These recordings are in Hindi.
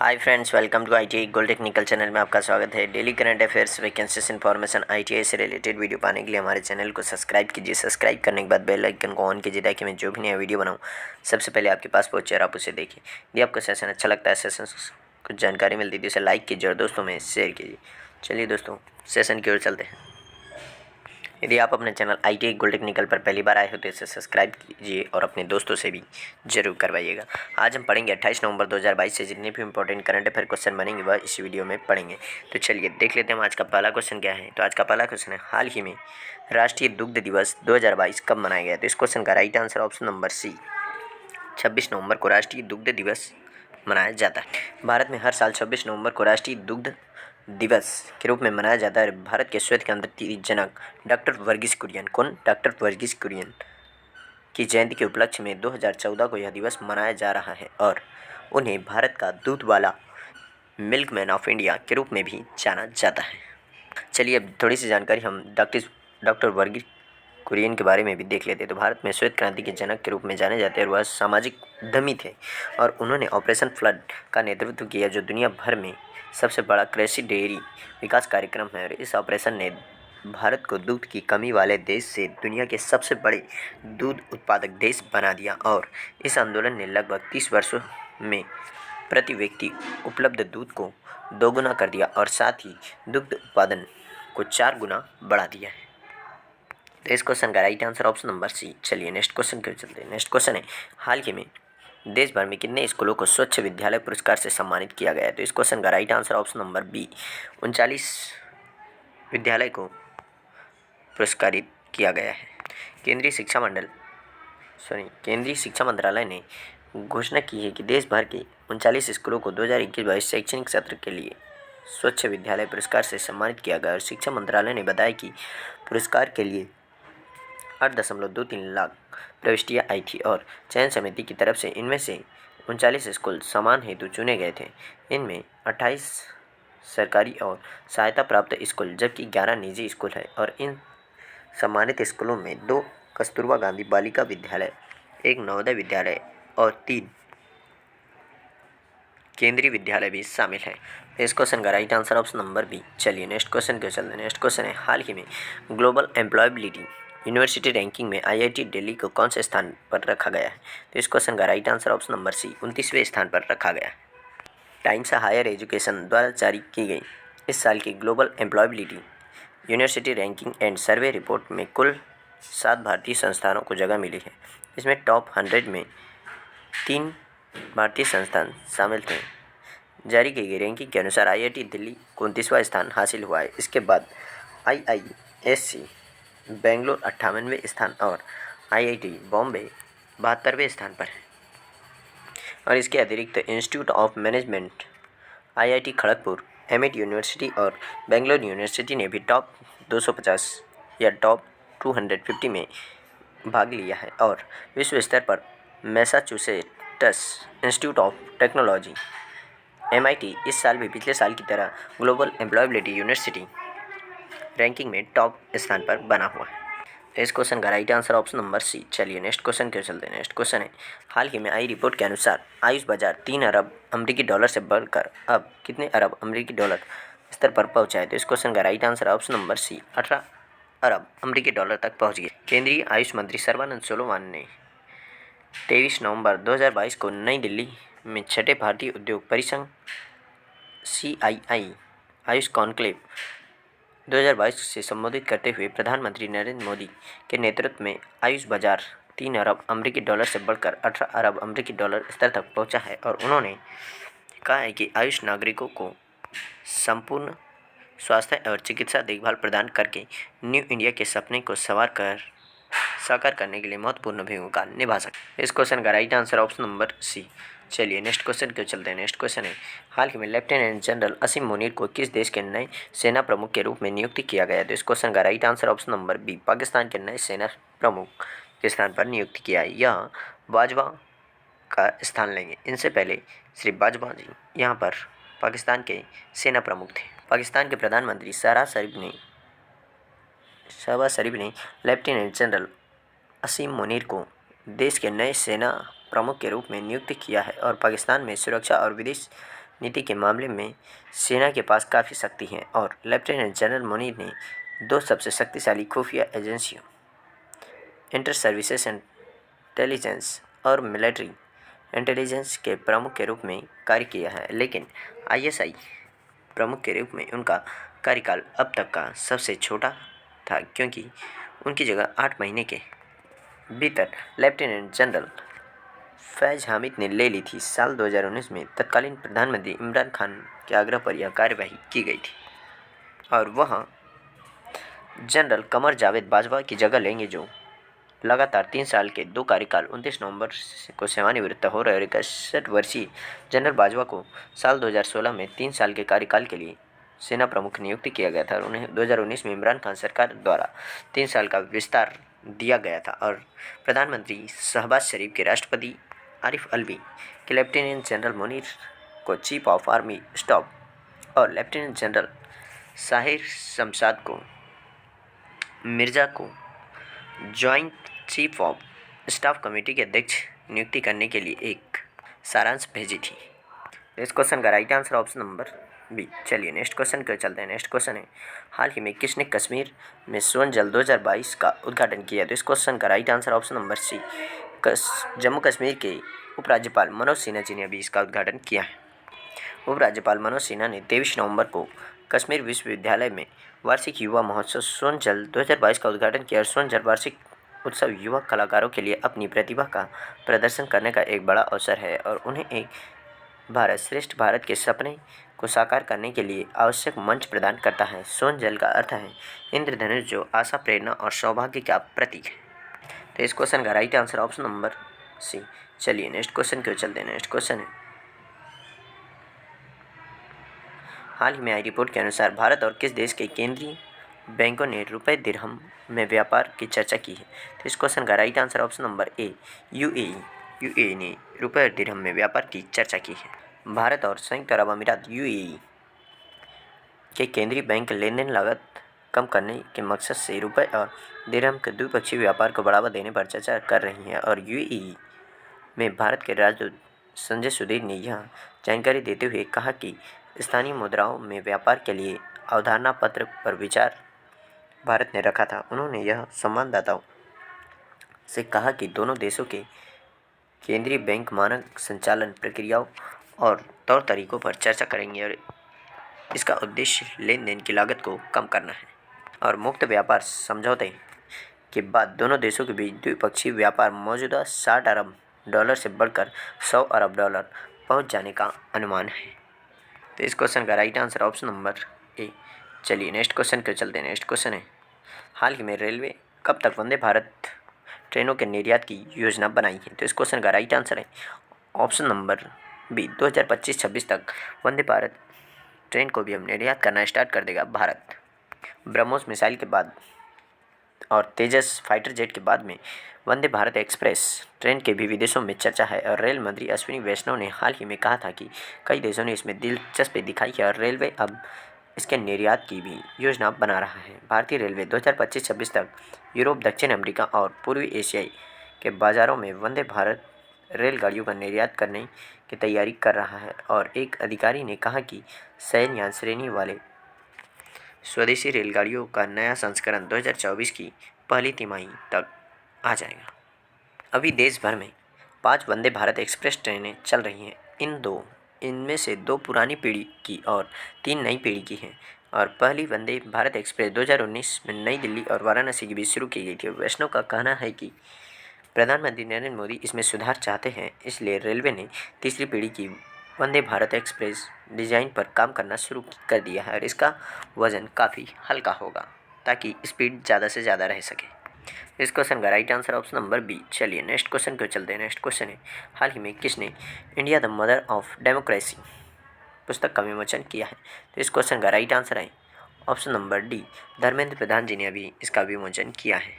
Hi friends, welcome to ITI gold technical channel में आपका स्वागत है। Daily current affairs, vacancies information, ITI से रिलेटेड वीडियो पाने के लिए हमारे चैनल को सब्सक्राइब कीजिए। सब्सक्राइब करने के बाद बेल आइकन को ऑन कीजिए ताकि मैं जो भी नया वीडियो बनाऊं सबसे पहले आपके पास पहुंचे और आप उसे देखिए। यदि आपको सेशन अच्छा लगता है, सेशन कुछ जानकारी मिलती है तो इसे लाइक कीजिए और दोस्तों में शेयर कीजिए। चलिए दोस्तों, सेशन की ओर चलते हैं। यदि आप अपने चैनल ITI गोल्ड टेक्निकल पर पहली बार आए हो तो इसे सब्सक्राइब कीजिए और अपने दोस्तों से भी जरूर करवाइएगा। आज हम पढ़ेंगे 28 नवंबर 2022 से जितने भी इंपॉर्टेंट करंट अफेयर क्वेश्चन बनेंगे वह इस वीडियो में पढ़ेंगे। तो चलिए देख लेते हैं आज का पहला क्वेश्चन क्या है। तो आज का पहला क्वेश्चन है, हाल ही में राष्ट्रीय दुग्ध दिवस 2022 कब मनाया गया। तो इस क्वेश्चन का right answer option number C, 26 नवंबर को राष्ट्रीय दुग्ध दिवस मनाया जाता है। भारत में हर साल 26 नवंबर को राष्ट्रीय दुग्ध दिवस के रूप में मनाया जाता है। भारत के श्वेत क्रांति जनक डॉक्टर वर्गीस कुरियन, कौन? डॉक्टर वर्गीस कुरियन की जयंती के उपलक्ष्य में 2014 को यह दिवस मनाया जा रहा है और उन्हें भारत का दूध वाला मिल्कमैन ऑफ इंडिया के रूप में भी जाना जाता है। चलिए अब थोड़ी सी जानकारी हम डॉक्टर वर्गीस कुरियन के बारे में भी देख लेते हैं। तो भारत में श्वेत क्रांति के जनक के रूप में जाने जाते हैं और वह सामाजिक उद्यमी थे और उन्होंने ऑपरेशन फ्लड का नेतृत्व किया जो दुनिया भर में सबसे बड़ा कृषि डेयरी विकास कार्यक्रम है। और इस ऑपरेशन ने भारत को दूध की कमी वाले देश से दुनिया के सबसे बड़े दूध उत्पादक देश बना दिया और इस आंदोलन ने लगभग 30 वर्षों में प्रति व्यक्ति उपलब्ध दूध को दोगुना कर दिया और साथ ही दुग्ध उत्पादन को 4 गुना बढ़ा दिया है। तो इस क्वेश्चन का right answer option number C. चलिए नेक्स्ट क्वेश्चन की ओर चलते हैं। नेक्स्ट क्वेश्चन है, हाल ही में देश भर में कितने स्कूलों को स्वच्छ विद्यालय पुरस्कार से सम्मानित किया गया है। तो इस क्वेश्चन का right answer option number B, 39 विद्यालय को पुरस्कारित किया गया है। केंद्रीय शिक्षा मंत्रालय ने घोषणा की है कि देश भर के 39 स्कूलों को 2021-22 शैक्षणिक सत्र के लिए स्वच्छ विद्यालय पुरस्कार से सम्मानित किया गया और शिक्षा मंत्रालय ने बताया कि पुरस्कार के लिए 8.23 लाख प्रविष्टियाँ आई थी और चयन समिति की तरफ से इनमें से 39 स्कूल समान हेतु चुने गए थे। इनमें 28 सरकारी और सहायता प्राप्त स्कूल जबकि 11 निजी स्कूल हैं और इन सम्मानित स्कूलों में 2 कस्तूरबा गांधी बालिका विद्यालय, 1 नवोदय विद्यालय और 3 केंद्रीय विद्यालय भी शामिल है। इस क्वेश्चन का right answer option number B. चलिए नेक्स्ट क्वेश्चन के चलते हैं। नेक्स्ट क्वेश्चन है, हाल ही में ग्लोबल एम्प्लॉयबिलिटी यूनिवर्सिटी रैंकिंग में IIT दिल्ली को कौन से स्थान पर रखा गया है। तो इस क्वेश्चन का right answer option number C, 29वें स्थान पर रखा गया है। टाइम्स हायर एजुकेशन द्वारा जारी की गई इस साल की global employability university ranking and survey report में कुल 7 भारतीय संस्थानों को जगह मिली है। इसमें टॉप 100 में 3 भारतीय संस्थान शामिल थे। जारी की गई रैंकिंग के अनुसार IIT दिल्ली को 29वां स्थान हासिल हुआ है। इसके बाद IISc बेंगलोर 58वें स्थान और IIT बॉम्बे 72वें स्थान पर है। और इसके अतिरिक्त institute of management, IIT Kharagpur, MIT university और बेंगलोर यूनिवर्सिटी ने भी टॉप 250 या टॉप 250 में भाग लिया है। और विश्व स्तर पर Massachusetts Institute of Technology MIT इस साल भी पिछले साल की तरह ग्लोबल एम्प्लॉयबिलिटी यूनिवर्सिटी रैंकिंग में टॉप स्थान पर बना हुआ है। इस क्वेश्चन का right answer option number C. चलिए नेक्स्ट क्वेश्चन के चलते हैं। नेक्स्ट क्वेश्चन है, हाल ही में आई रिपोर्ट के अनुसार आयुष बाजार 3 अरब अमेरिकी डॉलर से बढ़कर अब कितने अरब अमेरिकी डॉलर स्तर पर पहुंचा है। तो इस क्वेश्चन का right answer option number C, 18 अरब अमेरिकी डॉलर तक पहुँच गया। केंद्रीय आयुष मंत्री सर्बानंद सोनोवाल ने 23 नवंबर 2022 को नई दिल्ली में छठे भारतीय उद्योग परिसंघ CII आयुष कॉन्क्लेव 2022 से संबोधित करते हुए प्रधानमंत्री नरेंद्र मोदी के नेतृत्व में आयुष बाजार 3 अरब अमेरिकी डॉलर से बढ़कर 18 अरब अमेरिकी डॉलर स्तर तक पहुंचा है और उन्होंने कहा है कि आयुष नागरिकों को संपूर्ण स्वास्थ्य और चिकित्सा देखभाल प्रदान करके न्यू इंडिया के सपने को साकार करने के लिए महत्वपूर्ण भूमिका निभा सकते। इस क्वेश्चन का right answer option number C. चलिए नेक्स्ट क्वेश्चन क्यों चलते हैं। नेक्स्ट क्वेश्चन है, हाल ही में लेफ्टिनेंट जनरल असीम मुनीर को किस देश के नए सेना प्रमुख के रूप में नियुक्ति किया गया है। तो इस क्वेश्चन का right answer option number B, Pakistan के नए सेना प्रमुख के स्थान पर नियुक्ति किया है। यह बाजवा का स्थान लेंगे। इनसे पहले श्री बाजवा जी यहाँ पर पाकिस्तान के सेना प्रमुख थे। पाकिस्तान के प्रधानमंत्री शहबाज शरीफ ने लेफ्टिनेंट जनरल असीम मुनीर को देश के नए सेना प्रमुख के रूप में नियुक्त किया है और पाकिस्तान में सुरक्षा और विदेश नीति के मामले में सेना के पास काफ़ी शक्ति है और लेफ्टिनेंट जनरल मुनीर ने दो सबसे शक्तिशाली खुफिया एजेंसियों इंटर सर्विसेज इंटेलिजेंस और मिलिट्री इंटेलिजेंस के प्रमुख के रूप में कार्य किया है, लेकिन आईएसआई प्रमुख के रूप में उनका कार्यकाल अब तक का सबसे छोटा था, क्योंकि उनकी जगह 8 महीने के भीतर लेफ्टिनेंट जनरल फैज हामिद ने ले ली थी। साल 2019 में तत्कालीन प्रधानमंत्री इमरान खान के आग्रह पर यह कार्यवाही की गई थी और वह जनरल कमर जावेद बाजवा की जगह लेंगे, जो लगातार 3 साल के 2 कार्यकाल 29 नवंबर को सेवानिवृत्त हो रहे 61 वर्षीय जनरल बाजवा को साल 2016 में 3 साल के कार्यकाल के लिए सेना प्रमुख नियुक्त किया गया था और उन्हें 2019 में इमरान खान सरकार द्वारा 3 साल का विस्तार दिया गया था और प्रधानमंत्री शहबाज शरीफ के राष्ट्रपति आरिफ अलवी के लेफ्टिनेंट जनरल मुनीर को चीफ ऑफ आर्मी स्टाफ और लेफ्टिनेंट जनरल साहिर शमशाद को मिर्ज़ा को joint chief of staff committee के अध्यक्ष नियुक्ति करने के लिए एक सारांश भेजी थी। इस क्वेश्चन का right answer option number B. चलिए नेक्स्ट क्वेश्चन की ओर चलते हैं। नेक्स्ट क्वेश्चन है, हाल ही में किसने कश्मीर में स्वर्ण जल 2022 का उद्घाटन किया? तो इस क्वेश्चन का right answer option number C. Jammu Kashmir के उपराज्यपाल मनोज सिन्हा जी ने अभी इसका उद्घाटन किया है। उपराज्यपाल मनोज सिन्हा ने 23 नवंबर को कश्मीर विश्वविद्यालय में वार्षिक युवा महोत्सव स्वर्ण जल 2022 का उद्घाटन किया और स्वर्ण जल वार्षिक उत्सव युवा कलाकारों के लिए अपनी प्रतिभा का प्रदर्शन करने का एक बड़ा अवसर है और उन्हें एक भारत श्रेष्ठ भारत के सपने को साकार करने के लिए आवश्यक मंच प्रदान करता है। स्वर्ण जल का अर्थ है इंद्रधनुष, जो आशा, प्रेरणा और सौभाग्य का प्रतीक है। तो इस क्वेश्चन का right answer option number C. चलिए नेक्स्ट क्वेश्चन की ओर चलते हैं। नेक्स्ट क्वेश्चन है, हाल ही में आई रिपोर्ट के अनुसार भारत और किस देश के केंद्रीय बैंकों ने रुपए दिरहम में व्यापार की चर्चा की है? तो इस क्वेश्चन का right answer option number A, UAE. UAE ने रुपए और दिरहम में व्यापार की चर्चा की है। भारत और संयुक्त अरब अमीरात यूएई के केंद्रीय बैंक लेन देन लागत कम करने के मकसद से रुपए और दिरहम के द्विपक्षीय व्यापार को बढ़ावा देने पर चर्चा कर रही है और यूएई में भारत के राजदूत संजय सुधीर ने यह जानकारी देते हुए कहा कि स्थानीय मुद्राओं में व्यापार के लिए अवधारणा पत्र पर विचार भारत ने रखा था। उन्होंने यह संवाददाताओं से कहा कि दोनों देशों के केंद्रीय बैंक मानक संचालन प्रक्रियाओं और तौर तरीकों पर चर्चा करेंगे और इसका उद्देश्य लेन देन की लागत को कम करना है और मुक्त व्यापार समझौते के बाद दोनों देशों के बीच द्विपक्षीय व्यापार मौजूदा 60 अरब डॉलर से बढ़कर 100 अरब डॉलर पहुंच जाने का अनुमान है। तो इस क्वेश्चन का right answer option number A. चलिए नेक्स्ट क्वेश्चन के चलते हैं। नेक्स्ट क्वेश्चन है, हाल ही में रेलवे कब तक वंदे भारत ट्रेनों के निर्यात की योजना बनाई है? तो इस क्वेश्चन का राइट आंसर है ऑप्शन नंबर बी, 2025-26 तक वंदे भारत ट्रेन को भी हम निर्यात करना स्टार्ट कर देगा भारत। ब्रह्मोस मिसाइल के बाद और तेजस फाइटर जेट के बाद में वंदे भारत एक्सप्रेस ट्रेन के भी विदेशों में चर्चा है और रेल मंत्री अश्विनी वैष्णव ने हाल ही में कहा था कि कई देशों ने इसमें दिलचस्पी दिखाई है और रेलवे अब इसके निर्यात की भी योजना बना रहा है। भारतीय रेलवे 2025-26 तक यूरोप, दक्षिण अमेरिका और पूर्वी एशिया के बाज़ारों में वंदे भारत रेलगाड़ियों का निर्यात करने की तैयारी कर रहा है और एक अधिकारी ने कहा कि शयनयान श्रेणी वाले स्वदेशी रेलगाड़ियों का नया संस्करण 2024 की पहली तिमाही तक आ जाएगा। अभी देश भर में 5 वंदे भारत एक्सप्रेस ट्रेनें चल रही हैं। इनमें से 2 पुरानी पीढ़ी की और 3 नई पीढ़ी की हैं और पहली वंदे भारत एक्सप्रेस 2019 में नई दिल्ली और वाराणसी के बीच शुरू की गई थी। वैष्णव का कहना है कि प्रधानमंत्री नरेंद्र मोदी इसमें सुधार चाहते हैं, इसलिए रेलवे ने तीसरी पीढ़ी की वंदे भारत एक्सप्रेस डिज़ाइन पर काम करना शुरू कर दिया है और इसका वज़न काफ़ी हल्का होगा ताकि स्पीड ज़्यादा से ज़्यादा रह सके। इस क्वेश्चन का right answer option number B. चलिए नेक्स्ट क्वेश्चन को चलते हैं। नेक्स्ट क्वेश्चन है, हाल ही में किसने India the mother of democracy पुस्तक का विमोचन किया है? तो इस क्वेश्चन का राइट आंसर है option number D, Dharmendra Pradhan जी ने अभी इसका विमोचन किया है।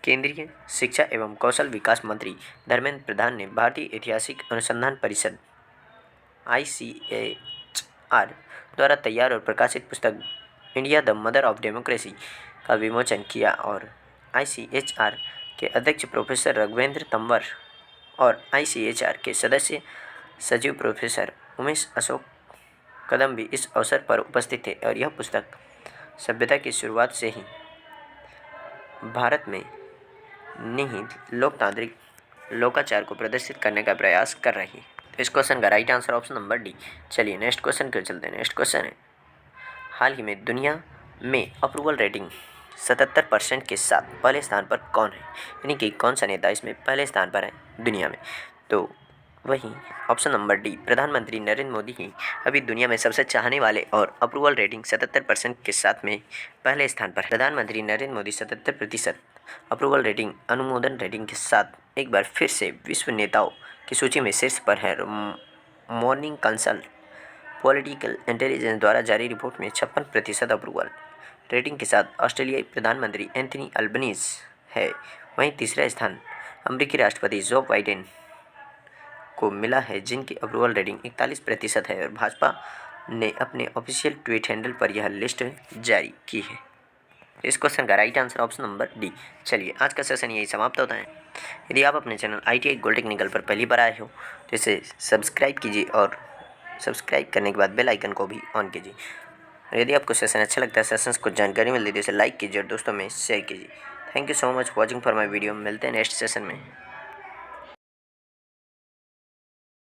केंद्रीय शिक्षा एवं कौशल विकास मंत्री धर्मेंद्र प्रधान ने भारतीय ऐतिहासिक अनुसंधान परिषद ICHR द्वारा तैयार और प्रकाशित पुस्तक India the mother of democracy का विमोचन किया और ICHR के अध्यक्ष प्रोफेसर रघुवेंद्र तंवर और ICHR के सदस्य सचिव प्रोफेसर उमेश अशोक कदम भी इस अवसर पर उपस्थित थे और यह पुस्तक सभ्यता की शुरुआत से ही भारत में निहित लोकतांत्रिक लोकाचार को प्रदर्शित करने का प्रयास कर रही है। तो इस क्वेश्चन का right answer option number D. चलिए नेक्स्ट क्वेश्चन की ओर चलते हैं। नेक्स्ट क्वेश्चन है, हाल ही में दुनिया में अप्रूवल रेटिंग 77% के साथ पहले स्थान पर कौन है, यानी कि कौन सा नेता इसमें पहले स्थान पर है दुनिया में। तो वही ऑप्शन नंबर डी, प्रधानमंत्री नरेंद्र मोदी ही अभी दुनिया में सबसे चाहने वाले और अप्रूवल रेटिंग 77% के साथ में पहले स्थान पर है। प्रधानमंत्री नरेंद्र मोदी 77% अप्रूवल रेटिंग अनुमोदन रेटिंग के साथ एक बार फिर से विश्व नेताओं की सूची में शीर्ष पर है। मॉर्निंग कंसल्ट पॉलिटिकल इंटेलिजेंस द्वारा जारी रिपोर्ट में 56% अप्रूवल रेटिंग के साथ ऑस्ट्रेलियाई प्रधानमंत्री एंथनी अल्बनीज है। वहीं तीसरा स्थान अमेरिकी राष्ट्रपति जो बाइडेन को मिला है, जिनकी अप्रूवल रेटिंग 41% है और भाजपा ने अपने ऑफिशियल ट्वीट हैंडल पर यह लिस्ट जारी की है। इस क्वेश्चन का right answer option number D. चलिए आज का सेशन यही समाप्त होता है। यदि आप अपने चैनल ITI गोल्ड टेक्निकल पर पहली बार आए हो तो इसे सब्सक्राइब कीजिए और सब्सक्राइब करने के बाद बेल आइकन को भी ऑन कीजिए। यदि आपको सेशन अच्छा लगता है, सेशंस को जानकारी मिलती है तो इसे लाइक कीजिए और दोस्तों में शेयर कीजिए। Thank you so much watching for my video. मिलते हैं नेक्स्ट सेशन में।